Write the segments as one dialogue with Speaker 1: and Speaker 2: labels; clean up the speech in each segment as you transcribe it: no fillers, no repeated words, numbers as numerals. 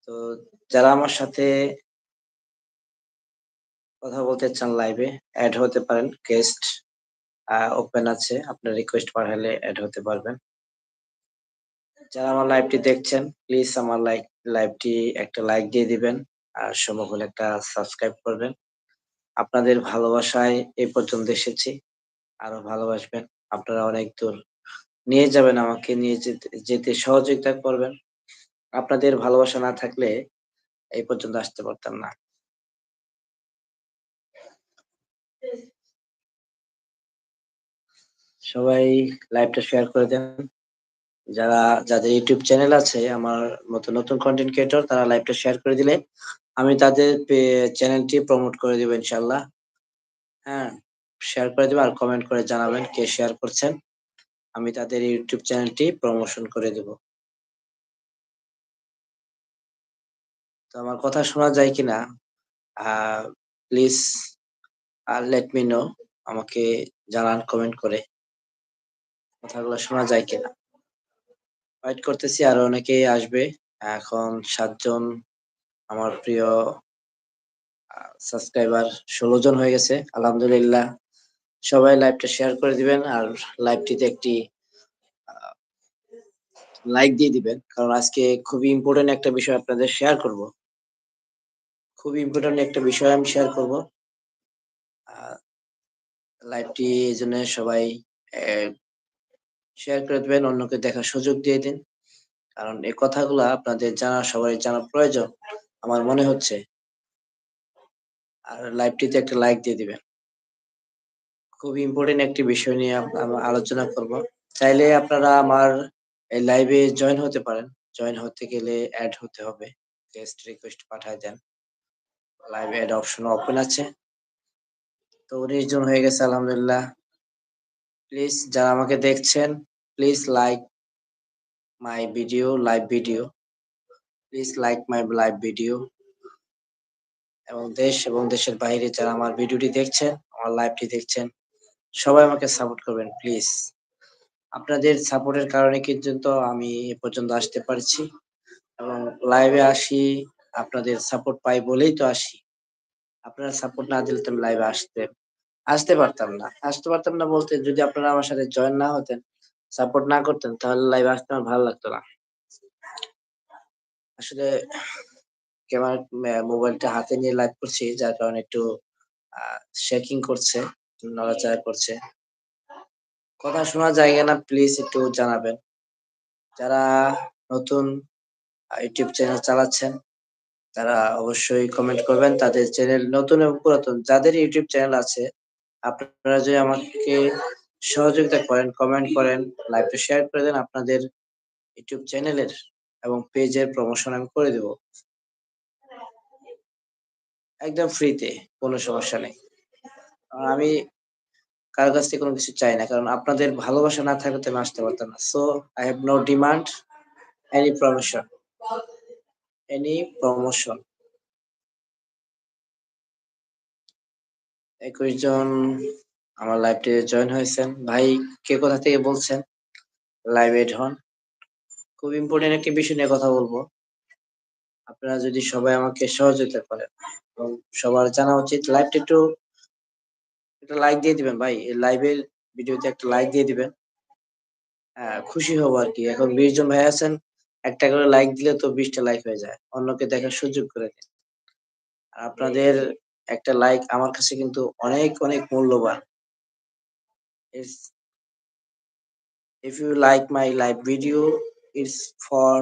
Speaker 1: তো যারা আমার সাথে কথা বলতে চান লাইভে এড হতে পারেন। গেস্ট ওপেন আছে। আপনার রিকোয়েস্ট পাঠালে এড হতে পারবেন। যারা আমার লাইভটি দেখছেন প্লিজ আমার লাইভটি একটা লাইক দিয়ে দিবেন। আর সম্ভব হলে একটা সাবস্ক্রাইব করবেন। আপনাদের ভালোবাসায় এই পর্যন্ত এসেছি। আরো ভালোবাসবেন। আপনারা অনেক দূর নিয়ে যাবেন আমাকে নিয়ে যেতে সহযোগিতা করবেন। আপনাদের ভালোবাসা না থাকলে এই পর্যন্ত আসতে পারতাম না। সবাই লাইভটা শেয়ার করে দেন। যাদের ইউটিউব চ্যানেল আছে আমার মতো নতুন কন্টেন্ট ক্রিয়েটর তারা লাইভটা শেয়ার করে দিলে আমি তাদের চ্যানেলটি প্রমোট করে দিব ইনশাল্লাহ। হ্যাঁ, শেয়ার করে দিবেন আর কমেন্ট করে জানাবেন কে শেয়ার করছেন। আমি তাদের ইউটিউব চ্যানেলটি প্রমোশন করে দেব। তো আমার কথা শোনা যায় কিনা প্লিজ লেট মি নো। আমাকে জানান কমেন্ট করে কথাগুলো শোনা যায় কিনা। ওয়েট করতেছি আরো অনেকেই আসবে। এখন ৭ জন আমার প্রিয় সাবস্ক্রাইবার ১৬ জন হয়ে গেছে। আলহামদুলিল্লাহ। সবাই লাইভটা শেয়ার করে দিবেন আর লাইভটিতে একটি আ লাইক দিয়ে দিবেন। কারণ আজকে খুবই ইম্পোর্টেন্ট একটা বিষয় আপনাদের শেয়ার করব। খুবই ইম্পোর্টেন্ট একটা বিষয় আমি শেয়ার করব। আ লাইভটি এজন্য সবাই শেয়ার করে দিবেন, অন্যকে দেখার সুযোগ দিয়ে দিন। কারণ এই কথাগুলা আপনাদের সবারই জানা প্রয়োজন আমার মনে হচ্ছে। আর লাইভটিতে একটা লাইক দিয়ে দিবেন। খুবই ইম্পোর্টেন্ট একটি বিষয় নিয়ে আমরা আলোচনা করব। চাইলে আপনারা আমার এই লাইভে জয়েন হতে পারেন। জয়েন হতে গেলে এড হতে হবে। গেস্ট রিকোয়েস্ট পাঠায় দেন। লাইভ এড অপশন ওপেন আছে। তো ১৯ জন হয়ে গেছে আলহামদুলিল্লাহ। প্লিজ যারা আমাকে দেখছেন please like my video, live video. Please like my live video এবং দেশ এবং দেশের বাইরে যারা আমার ভিডিওটি দেখছেন, আমার লাইভটি দেখছেন, সবাই আমাকে সাপোর্ট করবেন প্লিজ। আপনাদের সাপোর্টের কারণে কিন্তু আমি এ পর্যন্ত আসতে পারছি এবং লাইভে আসি আপনাদের সাপোর্ট পাই বলেই তো আসি। আপনারা সাপোর্ট না দিলে তো আমি লাইভে আসতে পারতাম না। আসতে পারতাম না বলতে যদি আপনারা আমার সাথে জয়েন না হতেন, সাপোর্ট না করতেন তাহলে লাইভে আসতে আমার ভালো লাগতো না। আসলে ক্যামেরা মোবাইলটা হাতে নিয়ে লাইভ করছি যার কারণে একটু আ শেকিং করছে, নড়াচড়া করছে। কথা শোনা যায় কিনা প্লিজ একটু জানাবেন। যারা নতুন ইউটিউব চ্যানেল চালাচ্ছেন তারা অবশ্যই কমেন্ট করবেন। তাদের চ্যানেল নতুন এবং পুরাতন যাদের ইউটিউব চ্যানেল আছে, আপনারা যদি আমাকে সহযোগিতা করেন, কমেন্ট করেন, লাইভটা শেয়ার করে দেন আপনাদের ইউটিউব চ্যানেলের এবং পেজের প্রমোশন আমি করে দেব। একদম ফ্রিতে, কোনো সমস্যা নেই। আমি কারো কাছ থেকে কোনো কিছু চাই না। কারণ আপনাদের ভালোবাসা না থাকলে তো আমি আসতে পারতাম না। So I have no demand any promotion, any promotion. ২১ জন আমার লাইভটিতে জয়েন হয়েছেন। ভাই কে কোথা থেকে বলছেন? লাইভ এড হন। খুব ইম্পোর্টেন্ট একটি বিষয় নিয়ে কথা বলব। আপনারা যদি সবাই আমাকে সহযোগিতা করেন এবং সবার জানা উচিত লাইভটা একটু একটা লাইক দিয়ে দিবেন ভাই। এই লাইভের ভিডিওতে একটা লাইক দিয়ে দিবেন। খুশি হব আরকি। এখন ২০ জন ভাই আছেন, একটা করে লাইক দিলে তো ২০ টা লাইক হয়ে যায়। অন্যকে দেখার সুযোগ করে দিন। আর আপনাদের একটা লাইক আমার কাছে কিন্তু অনেক, অনেক মূল্যবান। It's if you like my live video, it's for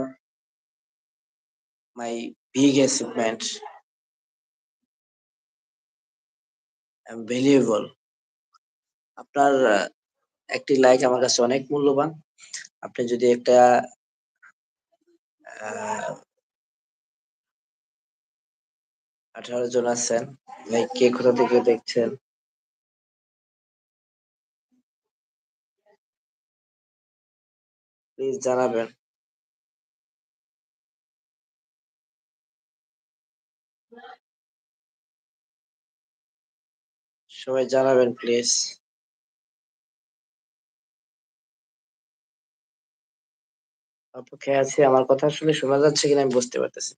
Speaker 1: my big achievement and valuable. আপনার একটি লাইক আমার কাছে অনেক মূল্যবান। আপনি যদি একটা আ ১৮ জন আছেন। ভাই কে কোথা থেকে দেখছেন? প্লিজ জানাবেন। সবাই জানাবেন প্লিজ। অপেক্ষায় আছি। আমার কথা আসলে শোনা যাচ্ছে কিনা আমি বুঝতে পারতেছি না।